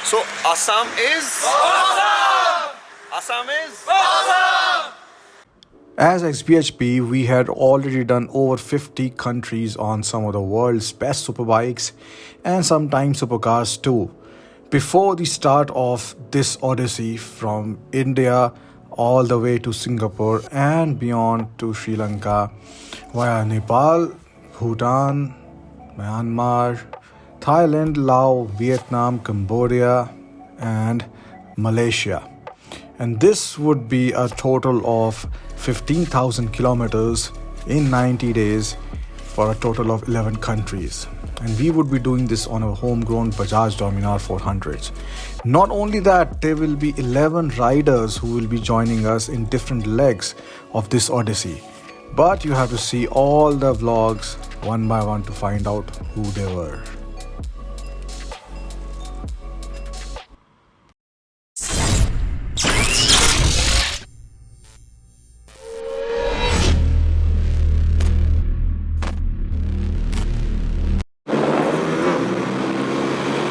So Assam is awesome! Assam is awesome! As XBHP, we had already done over 50 countries on some of the world's best superbikes and sometimes supercars too. Before the start of this odyssey from India all the way to Singapore and beyond to Sri Lanka via Nepal, Bhutan, Myanmar, Thailand, Laos, Vietnam, Cambodia, and Malaysia. And this would be a total of 15,000 kilometers in 90 days for a total of 11 countries. And we would be doing this on a homegrown Bajaj Dominar 400s. Not only that, there will be 11 riders who will be joining us in different legs of this odyssey. But you have to see all the vlogs one by one to find out who they were.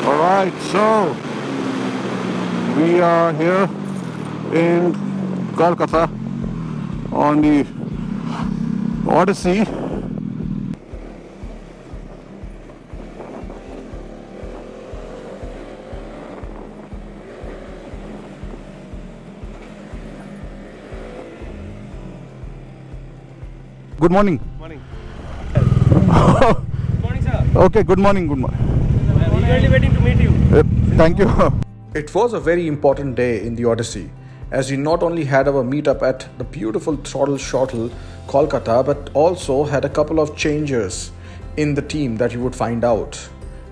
Alright, so we are here in Kolkata on the Odyssey. Good morning. Morning. Good Morning, sir. Okay, good morning, good morning. I'm eagerly waiting to meet you. Thank you. It was a very important day in the Odyssey, as we not only had our meetup at the beautiful Throttle Shuttle, Kolkata, but also had a couple of changes in the team that you would find out.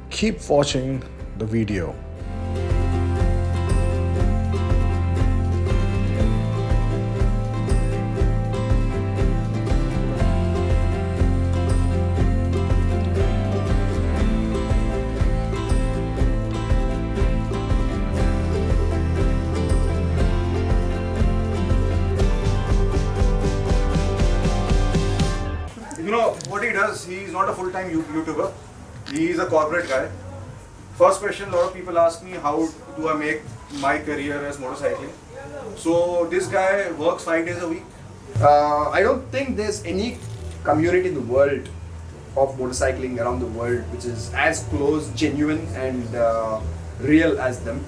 Keep watching the video. You know what he does? He's not a full-time YouTuber. He's a corporate guy. First question, a lot of people ask me, how do I make my career as motorcycling? So this guy works 5 days a week. I don't think there's any community in the world of motorcycling around the world which is as close, genuine and real as them.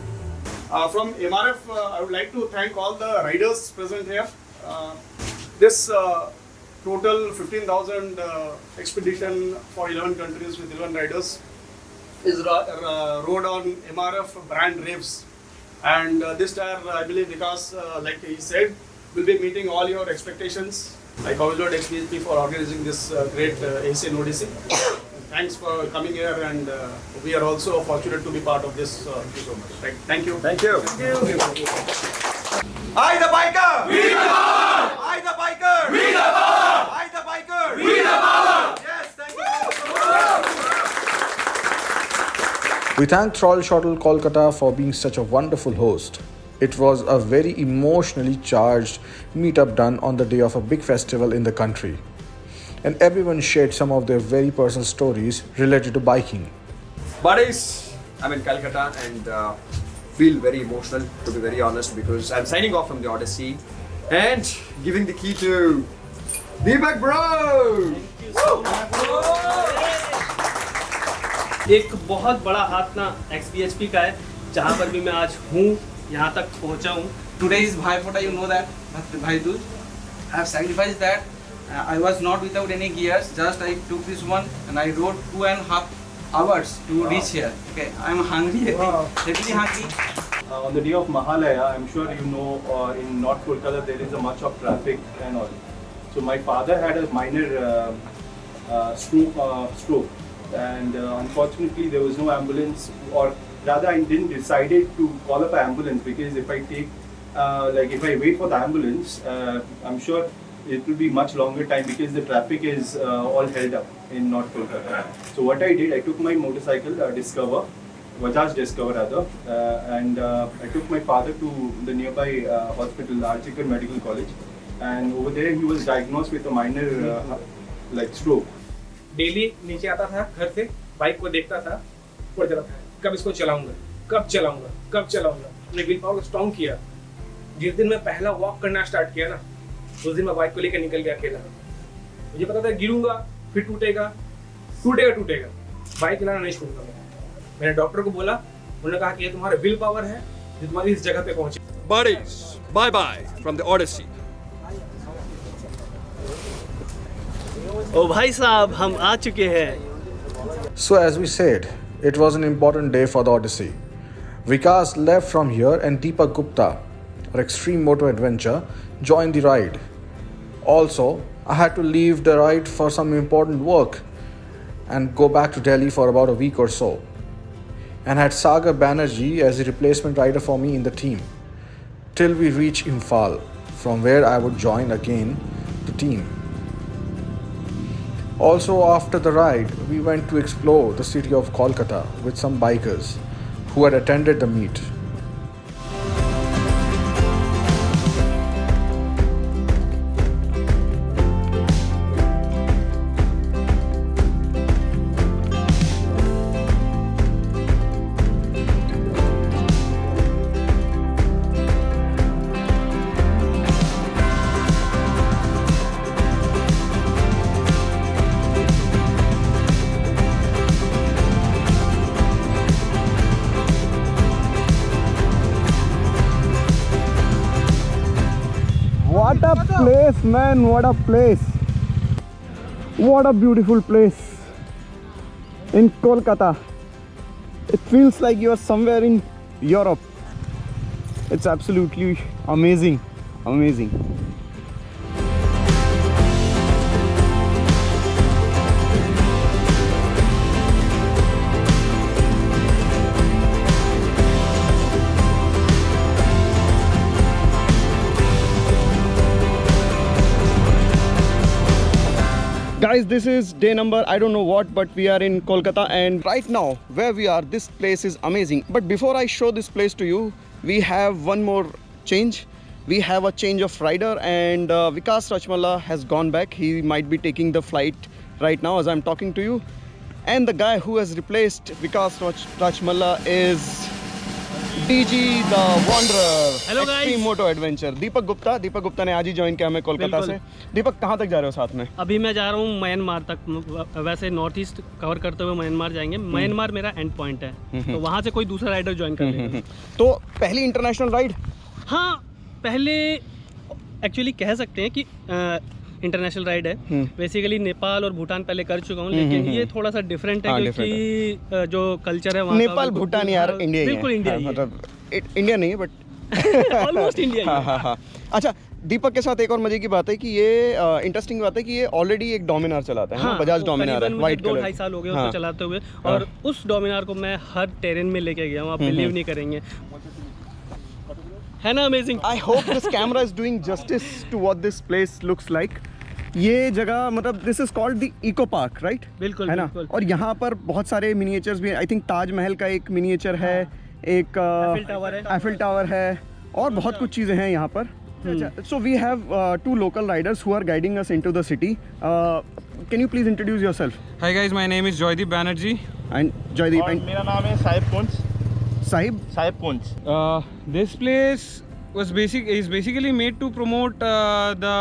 From MRF, I would like to thank all the riders present here. This total 15,000 expedition for 11 countries with 11 riders is rode on MRF brand Raves. And this time, I believe, because like he said, we'll be meeting all your expectations. I congratulate XBHP for organizing this great Asian Odyssey. Thanks for coming here, and we are also fortunate to be part of this. Thank you so much. Thank you. Thank you. I the biker! We the power! I the biker! We the power! I the biker! We the power! Yes, thank you. We thank Throttle Shuttle Kolkata for being such a wonderful host. It was a very emotionally charged meetup done on the day of a big festival in the country. And everyone shared some of their very personal stories related to biking. Buddies, I'm in Calcutta and feel very emotional, to be very honest, because I'm signing off from the Odyssey and giving the key to Deepak bro! एक बहुत बड़ा हाथ ना XBHP का है, जहाँ पर भी मैं आज हूँ, यहाँ तक पहुँचा हूँ. Today is Bhai Phota, you know that, Bhai Dooj. I have sacrificed that. I was not without any gears, just I took this one and I rode 2.5 hours to reach here. Okay, I'm hungry, really hungry. On the day of Mahalaya, I'm sure you know in North Kolkata there is a much of traffic and all. So my father had a minor stroke and unfortunately there was no ambulance, or rather I didn't decided to call up an ambulance, because if I take if I wait for the ambulance, I'm sure it will be much longer time because the traffic is all held up in North Kolkata. So what I did, I took my motorcycle, Discover, Bajaj Discover rather, and I took my father to the nearby hospital, Archikar Medical College, and over there he was diagnosed with a minor stroke. Daily नीचे आता था घर से, bike को देखता था, पड़ जाता था, कब इसको चलाऊंगा. कब चलाऊंगा अपने विल पावर को स्ट्रॉन्ग किया। जिस दिन मैं पहला वॉक करना स्टार्ट किया ना, उस दिन मैं बाइक को लेकर निकल गया अकेला। मुझे पता था गिरूंगा फिर टूटेगा, बाइक चलाना नहीं छोड़ूंगा मैंने डॉक्टर को बोला, उन्होंने कहा कि ये तुम्हारा विल पावर है जो तुम्हारी इस जगह पे पहुंचे। Buddies, bye bye from the Odyssey. ओ भाई साहब, हम आ चुके हैं। So as we said, it was an important day for the Odyssey. Vikas left from here and Deepak Gupta, our Extreme Moto Adventure, joined the ride. Also, I had to leave the ride for some important work and go back to Delhi for about a week or so, and had Sagar Banerjee as the replacement rider for me in the team till we reach Imphal, from where I would join again the team. Also, after the ride, we went to explore the city of Kolkata with some bikers who had attended the meet. What a place, man! What a place! What a beautiful place in Kolkata. It feels like you are somewhere in Europe. It's absolutely amazing, amazing. Guys, this is day number I don't know what, but we are in Kolkata, and right now where we are, this place is amazing. But before I show this place to you, we have one more change. We have a change of rider, and Vikas Rajmalla has gone back. He might be taking the flight right now as I'm talking to you. And the guy who has replaced Vikas Rajmalla is DG the Wanderer. Hello guys. Extreme Moto Adventure. Deepak Gupta ने आज ही join किया हमें कोलकाता से। दीपक, कहाँ तक जा रहे हो साथ में? अभी मैं जा रहा हूँ म्यांमार तक। वैसे नॉर्थ ईस्ट कवर करते हुए म्यांमार जाएंगे। म्यांमार मेरा एंड पॉइंट है, तो वहाँ से कोई दूसरा राइडर ज्वाइन कर लेगा। तो पहली इंटरनेशनल राइड? हाँ, पहले एक्चुअली कह सकते हैं कि इंटरनेशनल राइड है। बेसिकली नेपाल और भूटान पहले कर चुका हूँ, लेकिन ये थोड़ा सा डिफरेंट है क्योंकि जो कल्चर है वहाँ का, नेपाल भूटान यार इंडिया ही है। बिल्कुल इंडिया ही है। मतलब इंडिया नहीं है बट ऑलमोस्ट इंडिया ही है। हाँ। अच्छा, दीपक के साथ एक और मजे की बात है कि ये इंटरेस्टिंग बात है कि ये ऑलरेडी एक डोमिनार चलाता है। बजाज डोमिनार है, व्हाइट कलर। 2-2.5 साल हो गए उसको चलाते हुए, और उस डोमिनार को मैं हर टेरेन में लेके गया हूँ। आप बिलीव नहीं करेंगे, है ना amazing. I hope this camera is doing justice to what this place looks like. ये जगह मतलब this is called the eco park, right? बिल्कुल, है ना। और यहाँ पर बहुत सारे मिनिएचर्स भी, आई थिंक ताजमहल का एक मिनिएचर है, एक एफिल टावर है, और बहुत कुछ चीज़ें हैं यहाँ पर। So we have two local riders who are guiding us into the city. Can you please introduce yourself? Hi guys, my name is Joydeep Banerjee. And Joydeep. और मेरा नाम है साहिब कुंज। साहिब कुंज। This place is basically made to promote the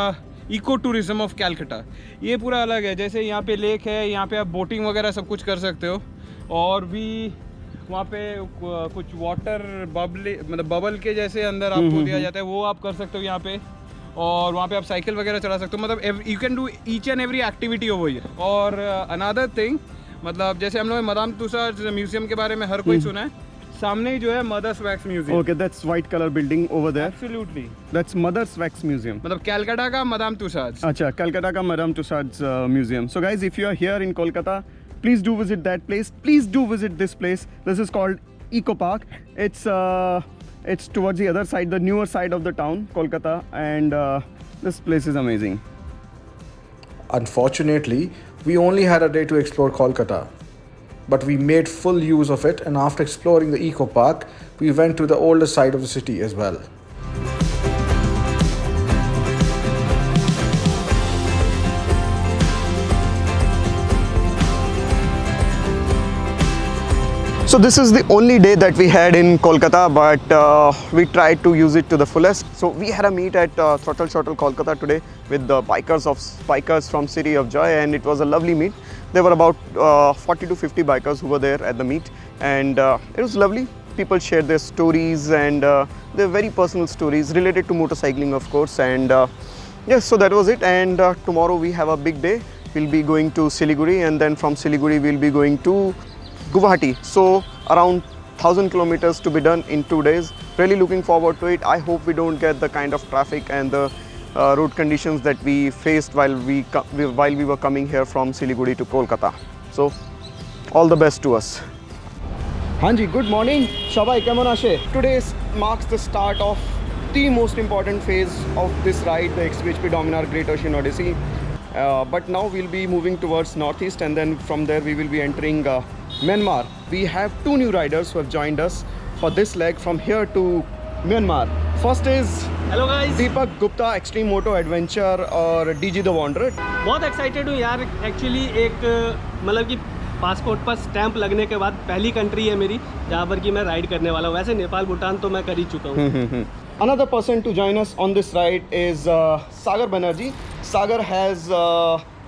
eco tourism of Calcutta. ये पूरा अलग है, जैसे यहाँ पे लेक है, यहाँ पे आप बोटिंग वगैरह सब कुछ कर सकते हो, और भी वहाँ पे कुछ वाटर बबल के जैसे अंदर आपको दिया जाता है, वो आप कर सकते हो यहाँ पे। और वहाँ पे आप साइकिल वगैरह चला सकते हो, मतलब you can do each and every activity over here. और अनदर थिंग, मतलब जैसे हम लोग मदाम तुसाद म्यूजियम के बारे में हर कोई सुना है, सामने ही जो है Mother's Wax Museum. Okay, that's white colour building over there. Absolutely, that's Mother's Wax Museum. मतलब कलकत्ता का मदाम तुसाद। अच्छा, कलकत्ता का Madame Tussauds museum. So guys, if you are here in Kolkata, please do visit that place. Please do visit this place. This is called Eco Park. It's towards the other side, the newer side of the town, Kolkata, and this place is amazing. Unfortunately, we only had a day to explore Kolkata, but we made full use of it, and after exploring the Eco Park, we went to the older side of the city as well. So this is the only day that we had in Kolkata, but we tried to use it to the fullest. So we had a meet at Throttle Shuttle Kolkata today with the bikers from City of Joy, and it was a lovely meet. There were about 40 to 50 bikers who were there at the meet, and it was lovely. People shared their stories, and they're very personal stories related to motorcycling, of course. And yes, so that was it. And tomorrow we have a big day. We'll be going to Siliguri, and then from Siliguri we'll be going to Guwahati. So around 1,000 kilometers to be done in 2 days. Really looking forward to it. I hope we don't get the kind of traffic and the road conditions that we faced while we were coming here from Siliguri to Kolkata. So all the best to us. Hanji, good morning. Shabai kemon ashe? Today marks the start of the most important phase of this ride, the XPHP Dominar Great Ocean Odyssey. But now we'll be moving towards northeast, and then from there we will be entering Myanmar. We have 2 new riders who have joined us for this leg from here to Myanmar. First is hello guys, Deepak Gupta, Extreme Moto Adventure और DG The Wanderer. बहुत excited हूँ यार. Actually एक मतलब कि passport पर stamp लगने के बाद पहली कंट्री है मेरी जहाँ पर कि मैं राइड करने वाला हूँ. वैसे नेपाल भूटान तो मैं कर ही चुका हूँ. Another person to join us on this ride is Sagar Banerjee. Sagar has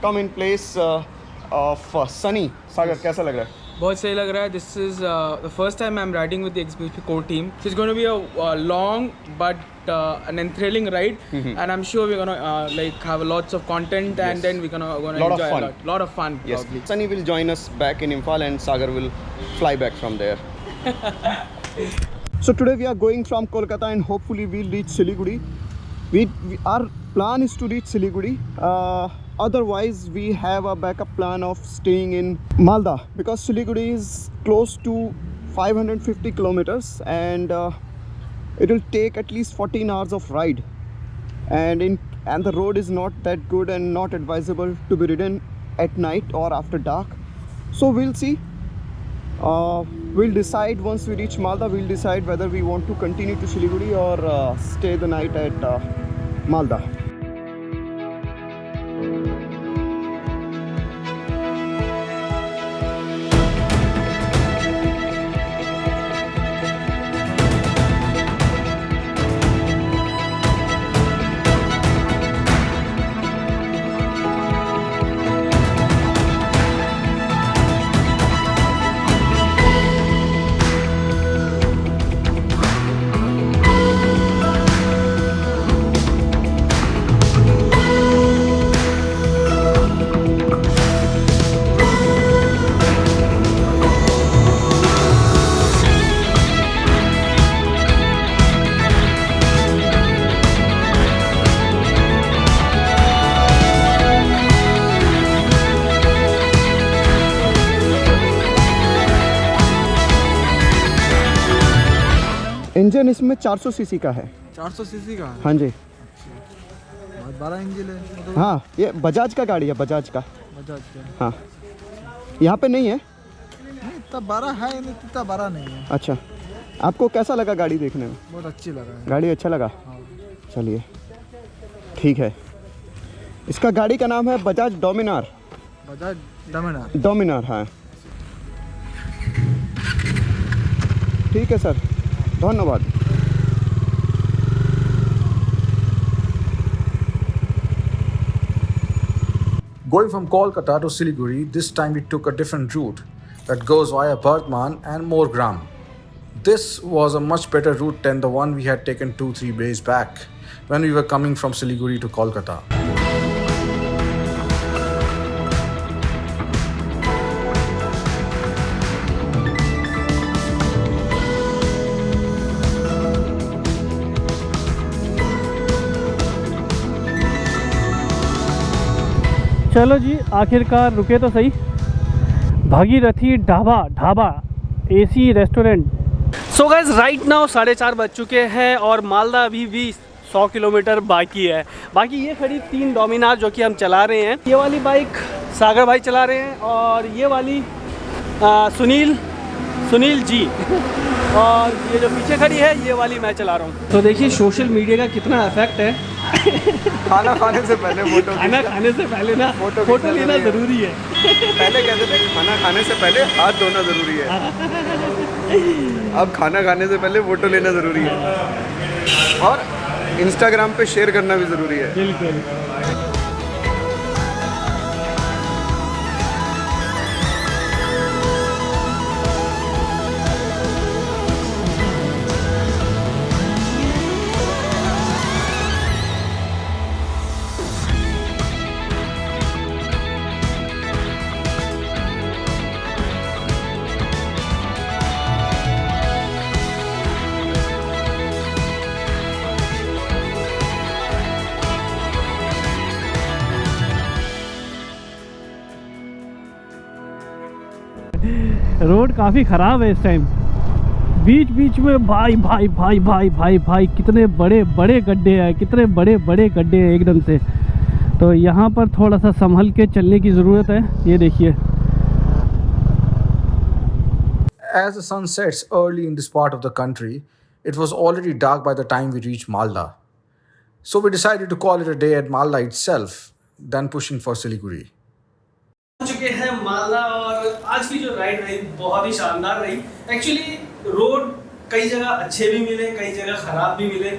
come in place of Sunny. Sagar, कैसा लग रहा है? बहुत सही लग रहा है. This is the first time I'm riding with the XPHP core team. So it's going to be a long but an enthralling ride, and I'm sure we're going to like have lots of content, and then we're going to enjoy a lot of fun. Yes. Probably. Sunny will join us back in Imphal, and Sagar will fly back from there. So today we are going from Kolkata, and hopefully we'll reach Siliguri. Our plan is to reach Siliguri. Otherwise, we have a backup plan of staying in Malda, because Siliguri is close to 550 kilometers, and it will take at least 14 hours of ride. And the road is not that good and not advisable to be ridden at night or after dark. So we'll see. We'll decide once we reach Malda. We'll decide whether we want to continue to Siliguri or stay the night at Malda. Engine इसमें 400 CC का है. 400 CC का? हाँ जी. बहुत बड़ा engine है मतलब. हाँ, ये बजाज का गाड़ी है, बजाज का. बजाज का? हाँ. यहाँ पे नहीं है? नहीं, इतना बड़ा है, नहीं इतना बड़ा नहीं है. अच्छा. आपको कैसा लगा गाड़ी देखने में? बहुत अच्छी लगा है. गाड़ी अच्छा लगा? हाँ. चलिए, ठीक है. इसका गाड़ी का नाम है बजाज डोमिनार. बजाज डोमिनार? डोमिनार, हाँ. ठीक है सर, धन्यवाद. Going from Kolkata to Siliguri, this time we took a different route that goes via Bardhaman and Moorgram. This was a much better route than the one we had taken 2-3 days back when we were coming from Siliguri to Kolkata. चलो जी, आखिरकार रुके तो सही. Bhagirathi dhaba AC restaurant. So guys, right now 4:30 बज चुके हैं और मालदा अभी भी 100 किलोमीटर बाकी है. बाकी ये खड़ी 3 डोमिनार जो कि हम चला रहे हैं. ये वाली बाइक सागर भाई चला रहे हैं और ये वाली सुनील जी और ये जो पीछे खड़ी है ये वाली मैं चला रहा हूँ. तो देखिए सोशल मीडिया का कितना इफेक्ट है. खाना खाने से पहले फोटो खाना खाने से पहले ना फोटो लेना ज़रूरी है। पहले कहते थे खाना खाने से पहले हाथ धोना ज़रूरी है, अब खाना खाने से पहले फ़ोटो लेना ज़रूरी है और इंस्टाग्राम पे शेयर करना भी ज़रूरी है। बिल्कुल। रोड काफ़ी ख़राब है इस टाइम, बीच बीच में भाई भाई भाई भाई भाई भाई कितने बड़े बड़े गड्ढे हैं, कितने बड़े बड़े गड्ढे हैं एकदम से। तो यहाँ पर थोड़ा सा संभल के चलने की ज़रूरत है। ये देखिए। As the sun sets early in this part of the country, it was already dark by the time we reached Malda. So we decided to call it a day at Malda itself, then pushing for Siliguri. चुके हैं मालदा और आज की जो ride रही बहुत ही शानदार रही। एक्चुअली रोड कई जगह अच्छे भी मिले, कई जगह ख़राब भी मिले।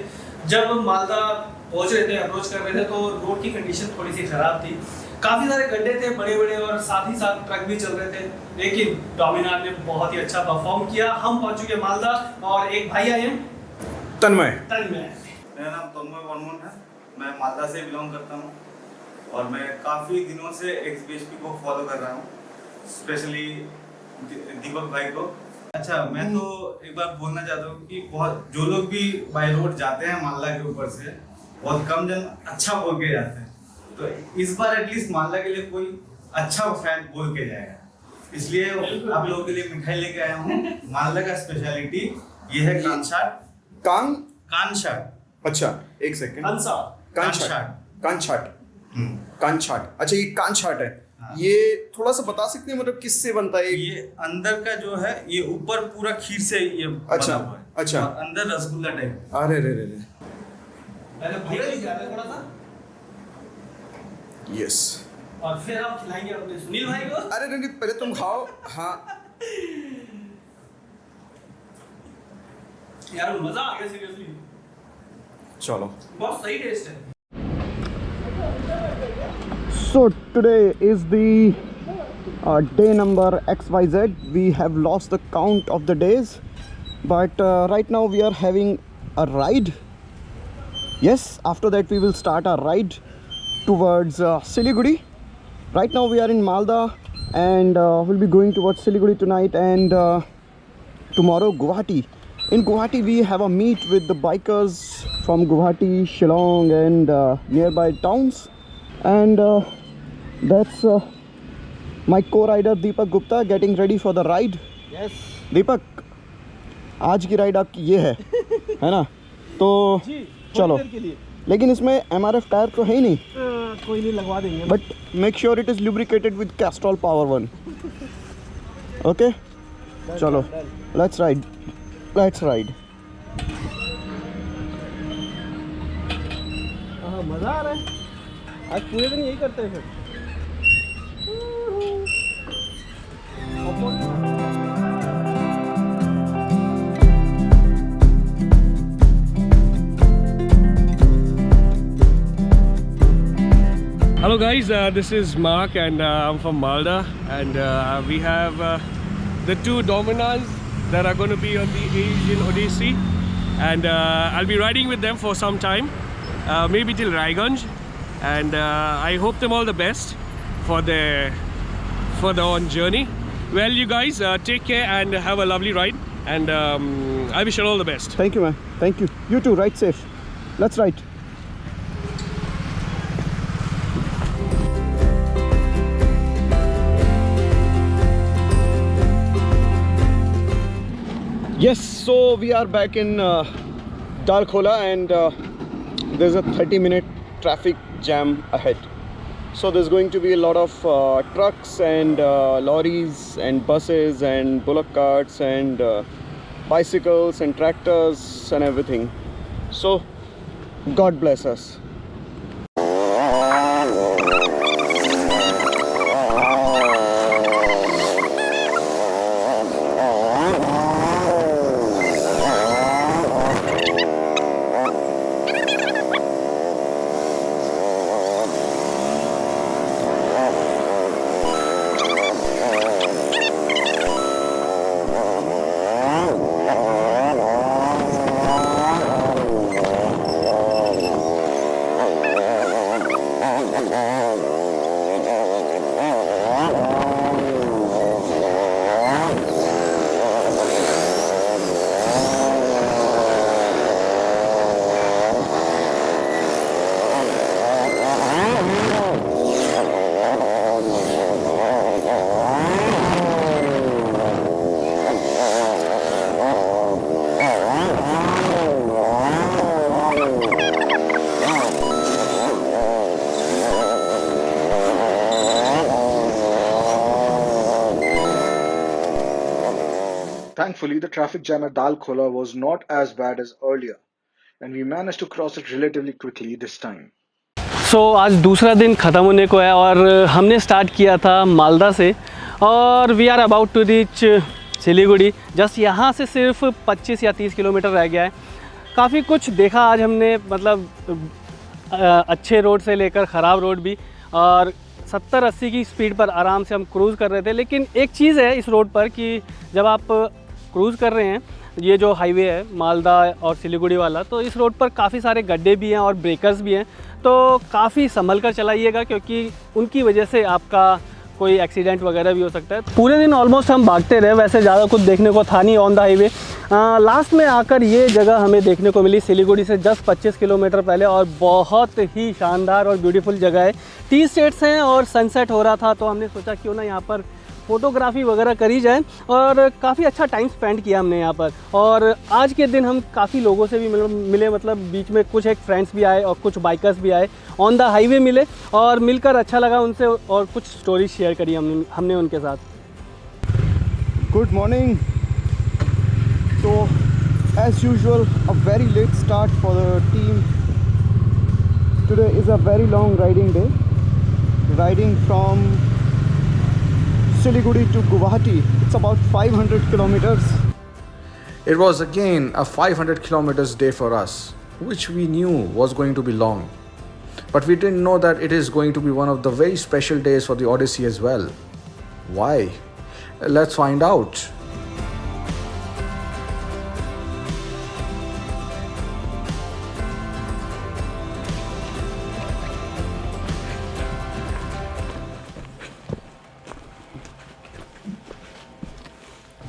जब मालदा पहुंच रहे थे, अप्रोच कर रहे थे, तो रोड की कंडीशन थोड़ी सी ख़राब थी। काफ़ी सारे गड्ढे थे बड़े बड़े और साथ ही साथ ट्रक भी चल रहे थे, लेकिन डोमिनार ने बहुत ही अच्छा परफॉर्म किया। हम पहुंच चुके मालदा और एक भाई आए हैं, तन्मय। मेरा नाम तन्मय वर्मन है, मैं मालदा से बिलोंग करता हूँ और मैं काफ़ी दिनों से XBHP को फॉलो कर रहा हूँ, स्पेशली दीपक भाई को। अच्छा, मैं तो एक बार बोलना चाहता हूँ कि बहुत जो लोग भी बाय रोड जाते हैं मालदा के ऊपर से, बहुत कम जन अच्छा बोल के जाते हैं। तो इस बार एटलीस्ट मालदा के लिए कोई अच्छा फैन बोल के जाएगा, इसलिए आप लोगों के लिए मिठाई लेके आया हूँ। मालदा का स्पेशलिटी ये है कानछाट। कानछाट। अच्छा, एक सेकंड। कानछाट। कानछाट। अच्छा, ये कानछाट है। ये थोड़ा सा बता सकते हैं मतलब किससे बनता है? ये अंदर का जो है ये ऊपर पूरा खीर से ये अच्छा बना हुआ है। अच्छा, और अंदर रसगुल्ला टाइप। अरे रे रे रे, पहले भैया जी जाते थोड़ा सा यस, और फिर आप खिलाएंगे अपने सुनील भाई को। अरे नहीं, पहले तुम खाओ। हाँ यार मजा आ गया सीरियसली, चलो, बहुत सही टेस्ट है। So today is the day number XYZ. We have lost the count of the days, but right now we are having a ride. Yes, after that we will start our ride towards Siliguri. Right now we are in Malda and we'll be going towards Siliguri tonight and tomorrow Guwahati. In Guwahati we have a meet with the bikers from Guwahati, Shillong and nearby towns, and that's my co-rider Deepak Gupta getting ready for the ride. Yes. Deepak, आज की ride आपकी ये है ना? तो चलो, लेकिन इसमें MRF टायर तो है ही नहीं। कोई नहीं, लगवा देंगे। But make sure it is lubricated with Castrol Power One. Okay? चलो, let's ride. Let's ride. हाँ, मज़ा आ रहा है। आज पूरे दिन यही करते हैं फिर। Hello guys, this is Mark and I'm from Malda, and we have the two Dominas that are going to be on the Asian Odyssey, and I'll be riding with them for some time, maybe till Raiganj, and I hope them all the best for their own journey. Well, you guys take care and have a lovely ride, and I wish you all the best. Thank you, man. Thank you. You too. Ride safe. Let's ride. Yes, so we are back in Dalkola and there's a 30-minute traffic jam ahead. So there's going to be a lot of trucks and lorries and buses and bullock carts and bicycles and tractors and everything. So God bless us. Thankfully, the traffic jam at Dal Khola was not as bad as earlier, and we managed to cross it relatively quickly this time. सो आज दूसरा दिन ख़त्म होने को है और हमने start किया था मालदा से और we are about to reach Siliguri. Just यहाँ से सिर्फ 25 या 30 किलोमीटर रह गया है। काफ़ी कुछ देखा आज हमने, मतलब अच्छे रोड से लेकर ख़राब रोड भी, और 70-80 की स्पीड पर आराम से हम क्रूज़ कर रहे थे। लेकिन एक चीज़ है इस रोड पर कि जब आप क्रूज़ कर रहे हैं, ये जो हाईवे है मालदा और सिलीगुड़ी वाला, तो इस रोड पर काफ़ी सारे गड्ढे भी हैं और ब्रेकर्स भी हैं, तो काफ़ी संभल कर चलाइएगा क्योंकि उनकी वजह से आपका कोई एक्सीडेंट वगैरह भी हो सकता है। पूरे दिन ऑलमोस्ट हम भागते रहे, वैसे ज़्यादा कुछ देखने को था नहीं ऑन द हाईवे। लास्ट में आकर ये जगह हमें देखने को मिली सिलीगुड़ी से जस्ट 25 किलोमीटर पहले, और बहुत ही शानदार और ब्यूटीफुल जगह है। टी स्टेट्स हैं और सनसेट हो रहा था, तो हमने सोचा क्यों ना यहाँ पर फ़ोटोग्राफी वगैरह करी जाए, और काफ़ी अच्छा टाइम स्पेंड किया हमने यहाँ पर। और आज के दिन हम काफ़ी लोगों से भी मिले, मतलब बीच में कुछ एक फ्रेंड्स भी आए और कुछ बाइकर्स भी आए, ऑन द हाईवे मिले और मिलकर अच्छा लगा उनसे, और कुछ स्टोरी शेयर करी हमने उनके साथ। Good morning. So as usual, a very late start for the team. Today is a very long riding day. Riding from Siliguri to Guwahati. It's about 500 kilometers. It was again a 500 kilometers day for us, which we knew was going to be long. But we didn't know that it is going to be one of the very special days for the Odyssey as well. Why? Let's find out.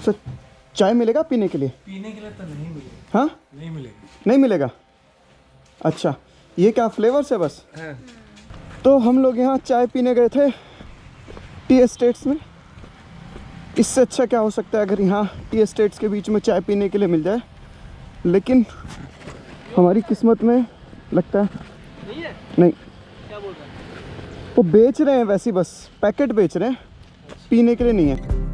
So, चाय मिलेगा पीने के लिए? पीने के लिए तो नहीं मिलेगा। हाँ? नहीं मिलेगा। नहीं मिलेगा? अच्छा, ये क्या फ्लेवर्स है बस? हाँ। तो हम लोग यहाँ चाय पीने गए थे टी एस्टेट्स में। इससे अच्छा क्या हो सकता है अगर यहाँ टी एस्टेट्स के बीच में चाय पीने के लिए मिल जाए। लेकिन हमारी किस्मत में लगता है नहीं। क्या बोल रहे हैं? वो बेच रहे हैं वैसे, बस पैकेट बेच रहे हैं, पीने के लिए नहीं है।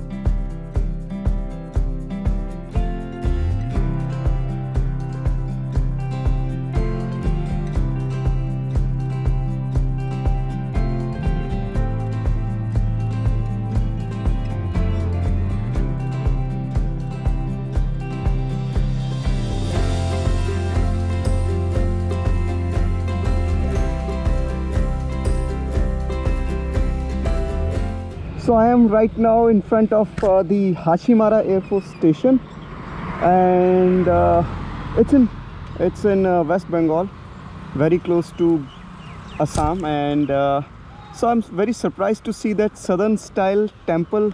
So I am right now in front of the Hashimara Air Force Station, and it's in West Bengal, very close to Assam, and so I'm very surprised to see that southern style temple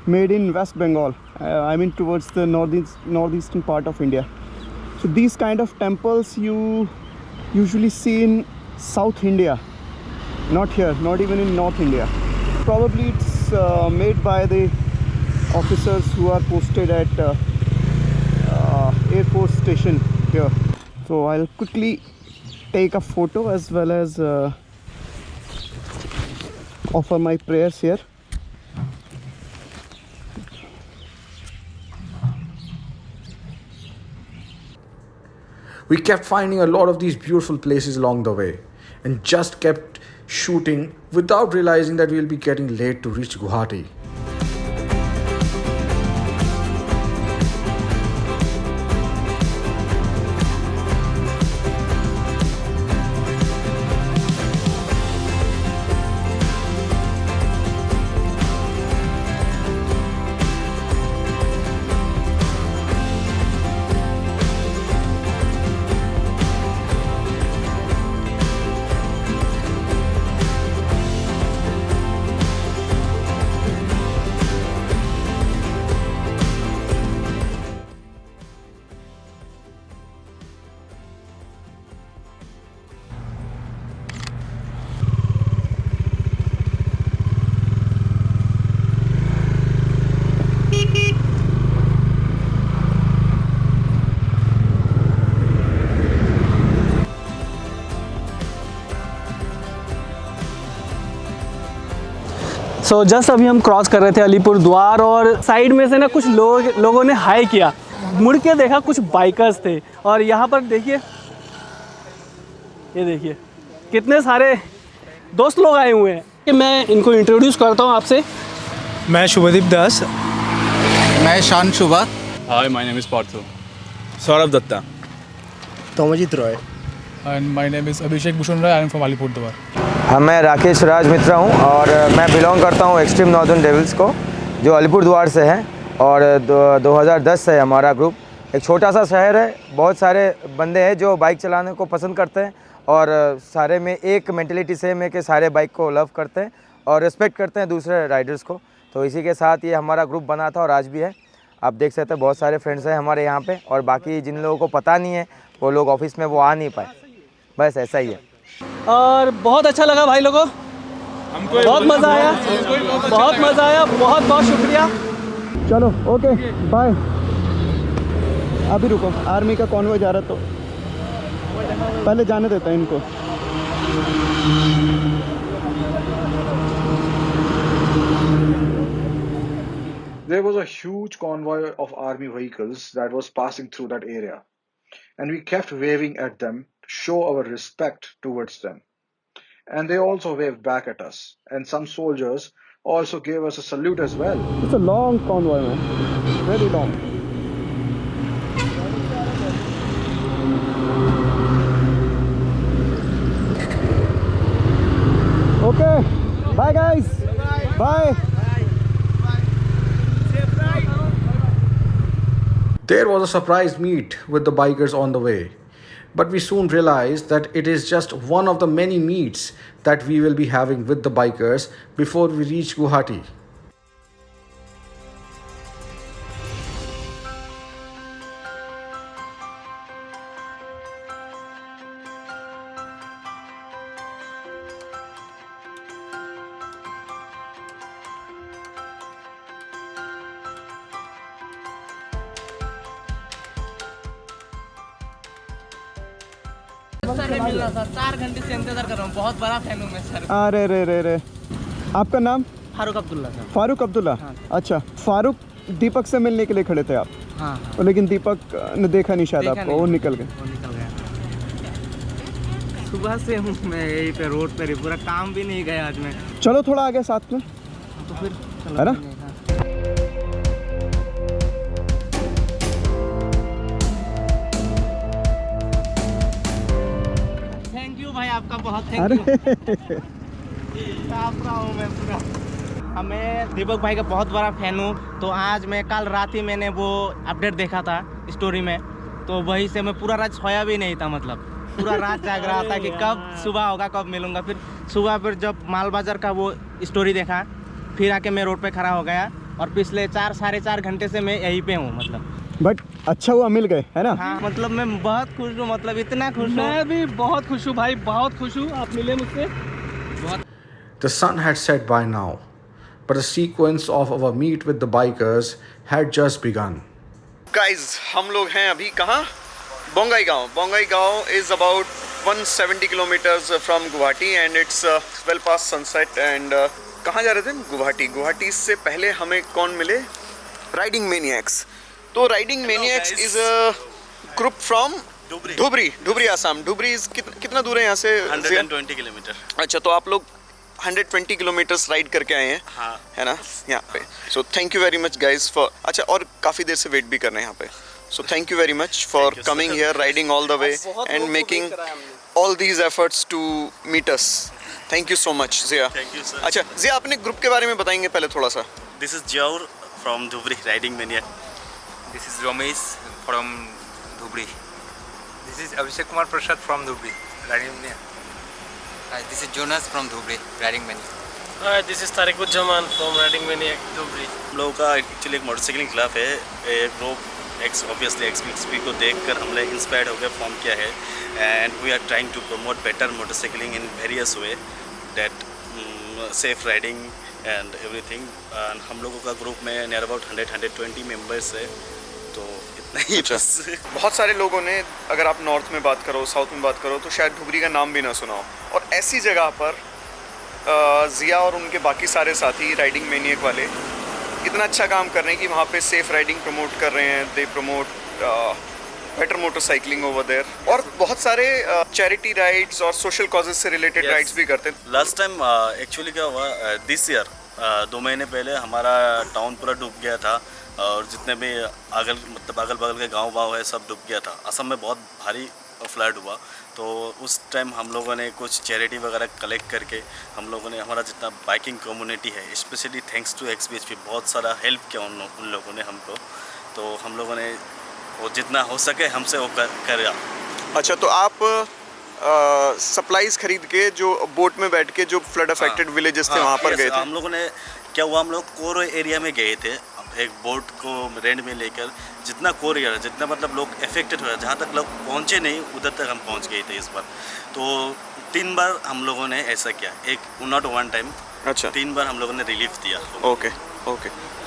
made in West Bengal. I mean towards the northeastern part of India. So these kind of temples you usually see in South India, not here, not even in North India. Probably it's made by the officers who are posted at Air Force Station here. So I'll quickly take a photo as well as offer my prayers here. We kept finding a lot of these beautiful places along the way and just kept shooting without realizing that we'll be getting late to reach Guwahati. So just अभी हम cross कर रहे थे अलीपुर द्वार और side में से ना कुछ लोगों ने हाई किया, मुड़ के देखा कुछ बाइकर्स थे और यहाँ पर देखिए, ये देखिए कितने सारे दोस्त लोग आए हुए हैं कि मैं इनको इंट्रोड्यूस करता हूँ आपसे। मैं शुभदीप दास। मैं Shaan Shubha. Hi, my name is Partho. Saurabh Dutta. Tomjit Roy. And my name is Abhishek Bhushan Rai. I am from Alipurduar. हाँ, मैं राकेश राज मित्रा हूँ और मैं बिलोंग करता हूँ एक्सट्रीम नॉर्दर्न डेविल्स को, जो अलीपुर द्वार से है और 2010 से हमारा ग्रुप। एक छोटा सा शहर है, बहुत सारे बंदे हैं जो बाइक चलाने को पसंद करते हैं और सारे में एक मेंटेलिटी सेम है कि सारे बाइक को लव करते हैं और रिस्पेक्ट करते हैं दूसरे राइडर्स को। तो इसी के साथ ये हमारा ग्रुप बना था और आज भी है। आप देख सकते हैं बहुत सारे फ्रेंड्स हैं हमारे यहाँ पे और बाकी जिन लोगों को पता नहीं है वो लोग ऑफिस में वो आ नहीं पाए, बस ऐसा ही है। और बहुत अच्छा लगा भाई लोगों, हमको बहुत मज़ा आया, बहुत मज़ा आया, बहुत बहुत शुक्रिया। चलो ओके बाय। अभी रुको, आर्मी का कॉन्वॉय जा रहा तो पहले जाने देता है इनको। There was a huge convoy of army vehicles that was passing through that area, and we kept waving at them to show our respect towards them. And they also waved back at us, and some soldiers also gave us a salute as well. It's a long convoy, man. Very long. Okay, bye guys. Bye. There was a surprise meet with the bikers on the way, but we soon realized that it is just one of the many meets that we will be having with the bikers before we reach Guwahati. Sir नहीं मिल रहा sir, 4 घंटे से इंतजार कर रहा हूँ, बहुत बड़ा फैन हूँ मैं सर। अरे रे रे रे, आपका नाम? फारूक अब्दुल्ला सर। फारूक अब्दुल्ला। हाँ। अच्छा, फारूक दीपक से मिलने के लिए खड़े थे आप? हाँ, हाँ। लेकिन दीपक ने देखा नहीं शायद आपको, वो निकल गए। सुबह से हूँ मैं यहीं पे रोड पे, पूरा काम भी नहीं गया आज मैं। चलो थोड़ा आगे साथ में, तो फिर है ना? थैंक यू भाई, आपका बहुत थैंक यू। आपका हूँ मैं पूरा। मैं दीपक भाई का बहुत बड़ा फैन हूँ। तो आज मैं कल रात ही मैंने वो अपडेट देखा था स्टोरी में, तो वही से मैं पूरा रात सोया भी नहीं था, मतलब पूरा रात जाग रहा था कि कब सुबह होगा, कब मिलूंगा। फिर सुबह फिर जब माल बाजार का वो स्टोरी देखा, फिर आके मैं रोड पे खड़ा हो गया और पिछले 4-4.5 घंटे से मैं यहीं पे हूँ मतलब। बट अच्छा हुआ मिल गए, है ना? हाँ, मतलब मैं बहुत खुश हूँ, मतलब इतना खुश हूँ। मैं भी बहुत खुश हूँ भाई, बहुत खुश हूँ, आप मिले मुझसे। The sun had set by now, but the sequence of our meet with the bikers had just begun. Guys, हम लोग हैं अभी कहाँ? बोंगाई गांव। बोंगाई गांव is about 170 kilometers from Guwahati and it's well past sunset and कहाँ जा रहे थे? गुवाहाटी। गुवाहाटी से पहले हमें कौन मिले? Riding maniacs. तो riding maniacs is a group from Dhubri Assam. Dhubri कितना दूर है यहाँ से? 120 किलोमीटर। अच्छा, तो आप लोग 120 किलोमीटर्स राइड करके आए हैं, हाँ, है ना, यहाँ पे। So thank you very much guys for, अच्छा, और काफ़ी देर से वेट भी कर रहे हैं यहाँ पे। So thank you very much for coming here, riding all the way and making all these efforts to meet us. Thank you so much Jiya. Thank you sir. अच्छा जिया, अपने ग्रुप के बारे में बताएंगे पहले थोड़ा सा? This is Jaur from Dhubri, riding mania. This is Ramesh from Dhubri. This is Abhishek Kumar Prasad from Dhubri, riding mania. This is Jonas from Dhubri, riding mania. This is Tarikuzzaman from riding mania Dhubri. हम लोगों का एक्चुअली एक मोटरसाइकिलिंग क्लब है, एक ग्रुप ऑब्वियसली एक्सपी को देखकर हम लोग इंस्पायर्ड हो गए, फॉर्म किया है and we are trying to promote better motorcycling in various way that safe riding and everything. हम लोगों का ग्रुप में नियर अबाउट 100-120 मेंबर्स है, तो इतना ही बस। बहुत सारे लोगों ने, अगर आप नॉर्थ में बात करो, साउथ में बात करो, तो शायद धुबरी का नाम भी ना सुना हो, और ऐसी जगह पर ज़िया और उनके बाकी सारे साथी राइडिंग मैनियक वाले इतना अच्छा काम कर रहे हैं कि वहाँ पे सेफ राइडिंग प्रमोट कर रहे हैं. They promote better motorcycling over there और बहुत सारे चैरिटी राइड्स और सोशल कॉजेज से रिलेटेड राइड्स भी करते हैं. लास्ट टाइम एक्चुअली क्या हुआ, दिस ईयर 2 महीने पहले हमारा टाउन पूरा डूब गया था और जितने भी अगल बगल के गांव है सब डूब गया था. असम में बहुत भारी फ्लड हुआ, तो उस टाइम हम लोगों ने कुछ चैरिटी वगैरह कलेक्ट करके हम लोगों ने हमारा जितना बाइकिंग कम्युनिटी है, स्पेशली थैंक्स टू XBHP बहुत सारा हेल्प किया उन लोगों ने हमको. तो हम लोगों ने वो जितना हो सके हमसे वो करा. अच्छा, तो आप सप्लाईज खरीद के जो बोट में बैठ के जो फ्लड अफेक्टेड विलेजेस थे वहाँ पर गए थे? हम लोगों ने क्या हुआ, हम लोग कोर एरिया में गए थे एक बोट को रेंट में लेकर. जितना कोर एरिया, जितना मतलब लोग अफेक्टेड हुए, जहाँ तक लोग पहुँचे नहीं उधर तक हम पहुँच गए थे इस बार. तो 3 बार हम लोगों ने ऐसा किया, एक नॉट 1 टाइम. अच्छा, 3 बार हम लोगों ने रिलीफ दिया. Okay.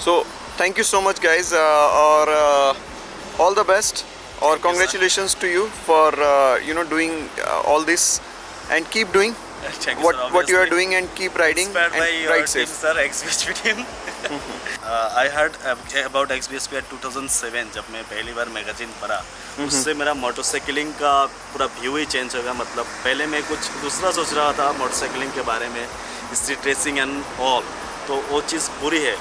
So thank you so much guys और all the best or congratulations to you for doing all this and keep doing what you are doing and keep riding and ride safe. Sir, XBHP team. I heard about XBHP at 2007 जब मैं पहली बार magazine पढ़ा. उससे मेरा motorcycling का पूरा view ही change हो गया. मतलब पहले मैं कुछ दूसरा सोच रहा था मोटरसाइकिलिंग के बारे में, स्ट्रीट रेसिंग एंड ऑल, तो वो चीज़ पूरी है.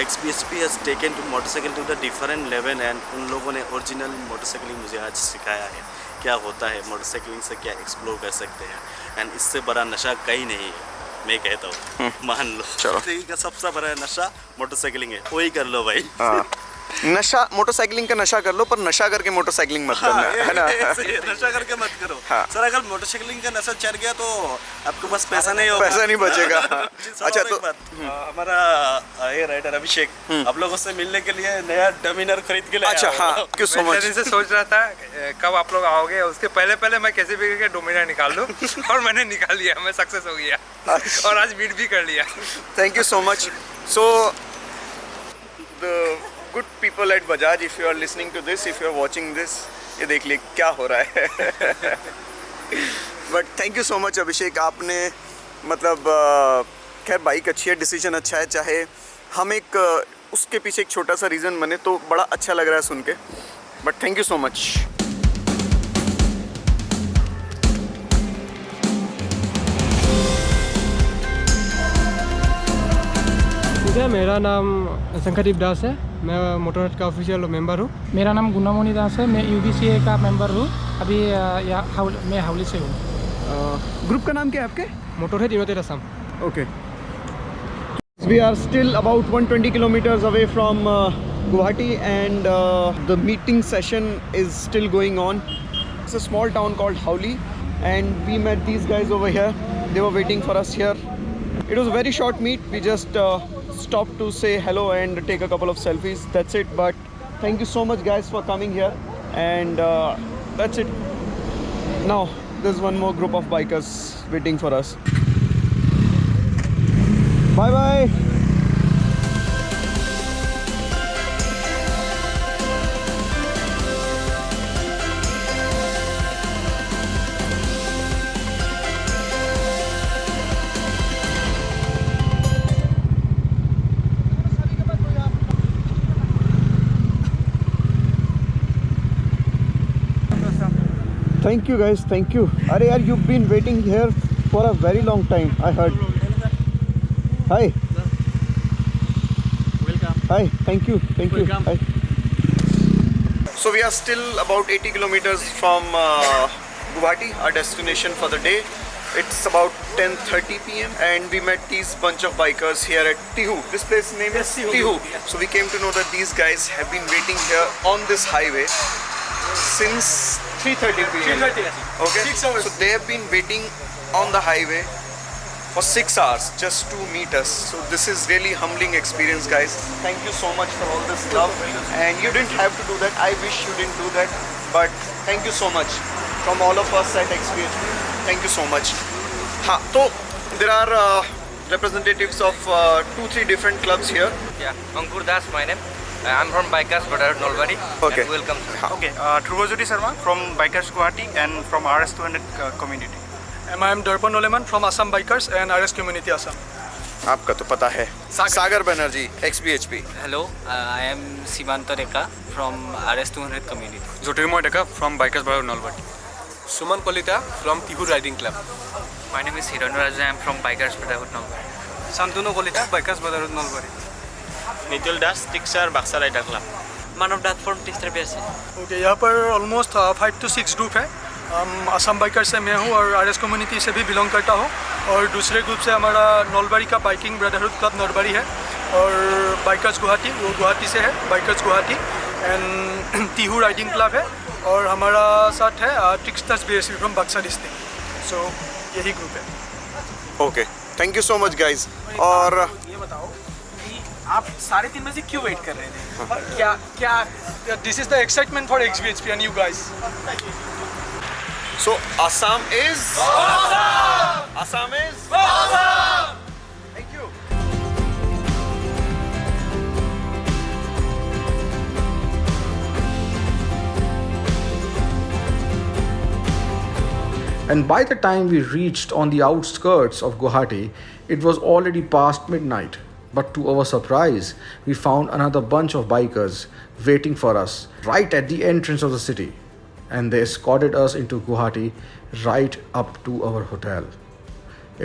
XBHP has taken to motorcycle to the different level and उन लोगों ने ओरिजिनल मोटरसाइकिलिंग मुझे आज सिखाया है क्या होता है, मोटरसाइकिलिंग से क्या एक्सप्लोर कर सकते हैं. एंड इससे बड़ा नशा कहीं नहीं है, मैं कहता हूँ. मान लो मोटरसाइकिलिंग का सबसे बड़ा नशा मोटरसाइकिलिंग है, वही कर लो भाई. नशा मोटरसाइकिलिंग का नशा कर लो, पर नशा करके मोटरसाइकिलिंग मत करना, है ना? नशा करके मत करो. सर, अगर मोटरसाइकिलिंग का नशा चढ़ गया तो आपके पास पैसा नहीं होगा, पैसा नहीं बचेगा. अच्छा, तो हमारा ये राइडर अभिषेक आप लोगों से मिलने के लिए नया डोमिनर खरीद के लाया. अच्छा, हाँ, क्यों सो मच. मैं सोच रहा था कब आप लोग आओगे, उसके पहले मैं कैसे भी करके डोमिनर निकाल लूं और मैंने निकाल लिया, मैं सक्सेस हो गया और आज मीट भी कर लिया. Thank you so much. So the good people at Bajaj, if you are listening to this, if you are watching this, ये देख लिए क्या हो रहा है. But thank you so much अभिषेक, आपने मतलब खैर बाइक अच्छी है, डिसीजन अच्छा है, चाहे हम एक उसके पीछे एक छोटा सा रीज़न बने तो बड़ा अच्छा लग रहा है सुन के. But thank you so much. मेरा नाम शंकरदीप दास है, मैं मोटरहट का ऑफिशियल मेंबर हूँ. मेरा नाम गुनामोनी दास है, मैं UBCA का मेंबर हूँ. अभी मैं हावली से हूँ. ग्रुप का नाम क्या है आपके? Motorhut United Assam. Okay. We are still about 120 kilometers away from Guwahati and the meeting session is still going on. It's a small town called Howli and we met these guys over here. They were waiting for us here. It was a very short meet. We just stopped to say hello and take a couple of selfies. That's it. But thank you so much guys for coming here and that's it. Now there's one more group of bikers waiting for us. Bye bye. Thank you guys, thank you. Arey yaar, you've been waiting here for a very long time, I heard. Hi. Welcome. Hi, thank you. Welcome. Hi. So we are still about 80 kilometers from Guwahati, our destination for the day. It's about 10:30 p.m. and we met these bunch of bikers here at Tihu. This place name is Tihu. So we came to know that these guys have been waiting here on this highway since 3:30 p.m. Okay, so they have been waiting on the highway for 6 hours just to meet us. So this is really humbling experience, guys. Thank you so much for all this love. And you didn't have to do that. I wish you didn't do that. But thank you so much from all of us at XBHP. Thank you so much. So there are representatives of 2-3 different clubs here. Yeah, Ankur Das, my name. I'm from Bikers Brotherhood Nolbari. Okay. And welcome, sir. Okay, Dhruvajyoti Sharma from Bikers Guwahati and from RS200 community. I am Darpan Oleman from Assam Bikers and RS Community Assam. आपका तो पता है। सागर Banerjee XBHP। Hello, I am Simanta Reka from RS 200 community. Jyotirmoy Deka from Bikers Brotherhood Nalbari. Suman Kolita from Tihu Riding Club. My name is Hiranuraj. I am from Bikers Brotherhood Nalbari. Santunu Kolita, Bikers Brotherhood Nalbari. Nitul Das, Tixar, Baksa Rider Club. Manav Das from Tisra BSc. Okay, यहाँ पर almost 5 to 6 group है। Assam biker से मैं हूँ और RS community से भी belong करता हूँ, और दूसरे ग्रुप से हमारा नलबारी का बाइकिंग ब्रदरहुड क्लब नलबारी है, और बाइकर्स गुवाहाटी, वो गुवाहाटी से है, bikers Guwahati and Tihu riding club है, और हमारा साथ है tricksters BSc from Baksa district. So यही ग्रुप है। Okay, thank you so much guys. और ये बताओ कि आप 3:30 बजे क्यों वेट कर रहे थे? क्या this is the excitement for XBHP and you guys. So Assam is awesome! Assam is awesome! Thank you. And by the time we reached on the outskirts of Guwahati, it was already past midnight. But to our surprise, we found another bunch of bikers waiting for us right at the entrance of the city. And they escorted us into Guwahati right up to our hotel.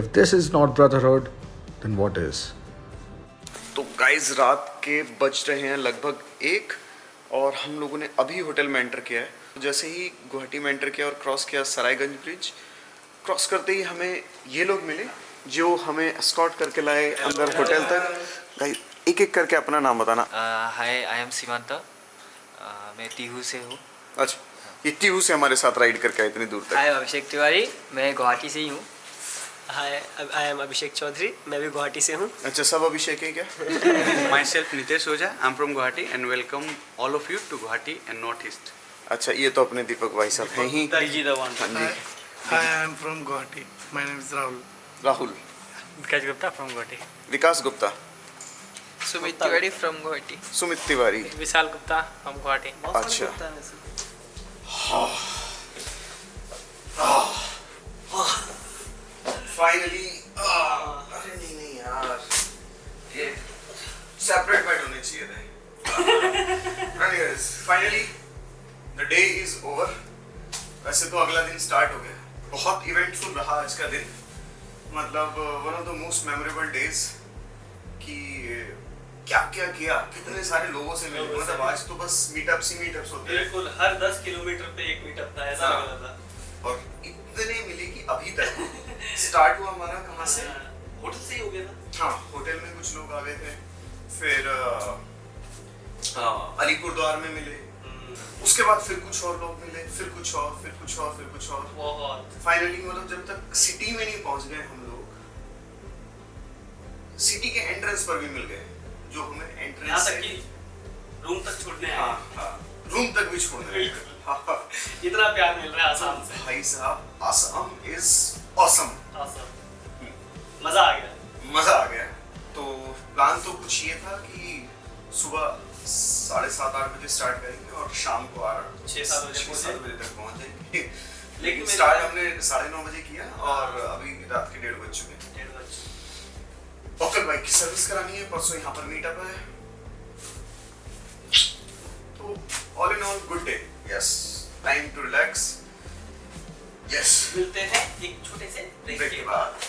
If this is not brotherhood, then what is? तो guys रात के बज रहे हैं लगभग 1 और हम लोगों ने अभी होटल में एंटर किया है। जैसे ही गुवाहाटी में एंटर किया और क्रॉस किया सरायगंज ब्रिज, क्रॉस करते ही हमें ये लोग मिले जो हमें एस्कॉर्ट करके लाए अंदर होटल तक। गाइज एक एक करके अपना नाम बताना। हाय, आई एम सीमांता, मैं टीहू से हूँ। अच्छा, ये टीहू से हमारे साथ राइड करके आए इतनी दूर तक। हाय, अभिषेक तिवारी, मैं गुवाहाटी से ही हूँ। हाय, आई एम अभिषेक चौधरी, मैं भी गुवाहाटी से हूँ। अच्छा, सब अभिषेक है क्या? Myself Nitesh Oja, I'm from Guwahati and welcome all of you to Guwahati and North East. अच्छा, ये तो अपने दीपक भाई साहब हैं ही। हाँ जी। Hi, I am from Guwahati. My name is Rahul. Rahul. Vikas Gupta from Guwahati. Vikas Gupta. Sumit Tiwari from Guwahati. Sumit Tiwari. Vishal Gupta from Guwahati. अच्छा। फाइनली, अरे नहीं यार, ये सेपरेट बेड होने चाहिए थे। Finally the day is over. वैसे तो अगला दिन स्टार्ट हो गया। बहुत इवेंटफुल रहा आज का दिन, मतलब one of the most memorable days. कि क्या क्या किया, कितने सारे लोगों से मिले, मतलब आज तो बस मीटअप्स ही मीटअप्स होते हैं। बिल्कुल, हर 10 किलोमीटर पे एक मीटअप था, ऐसा लग रहा था। और इतने मिले कि अभी तक स्टार्ट हुआ हमारा कहाँ से? होटल से ही हो गया था। हाँ, होटल में कुछ लोग आ गए थे, फिर अलीपुर द्वार में मिले, उसके बाद फिर कुछ और लोग मिले, फिर कुछ और, फिर कुछ और, फिर कुछ और। बहुत फाइनली मतलब जब तक सिटी में नहीं पहुंच गए हम लोग, सिटी के एंट्रेंस पर भी मिल गए, जो हमें एंट्रेंस यहाँ तक कि रूम तक छोड़ने आए। हाँ, रूम तक भी छोड़ने आए। इतना प्यार मिल रहा है आसाम से। भाई साहब, आसाम इज ऑसम। मजा आ गया। मजा आ गया। तो प्लान तो कुछ ये था कि सुबह 7:30-8 बजे स्टार्ट करेंगे और शाम को 6-7 बजे तक पहुंच जाएंगे। लेकिन स्टार्ट हमने 9:30 बजे किया और अभी रात के 1:30 बज चुके हैं। पॉकेट बाइक की सर्विस करानी है, परसों यहाँ पर मीटअप है। तो all in all good day. Yes, time to relax. Yes, मिलते हैं एक छोटे से ब्रेक के बाद।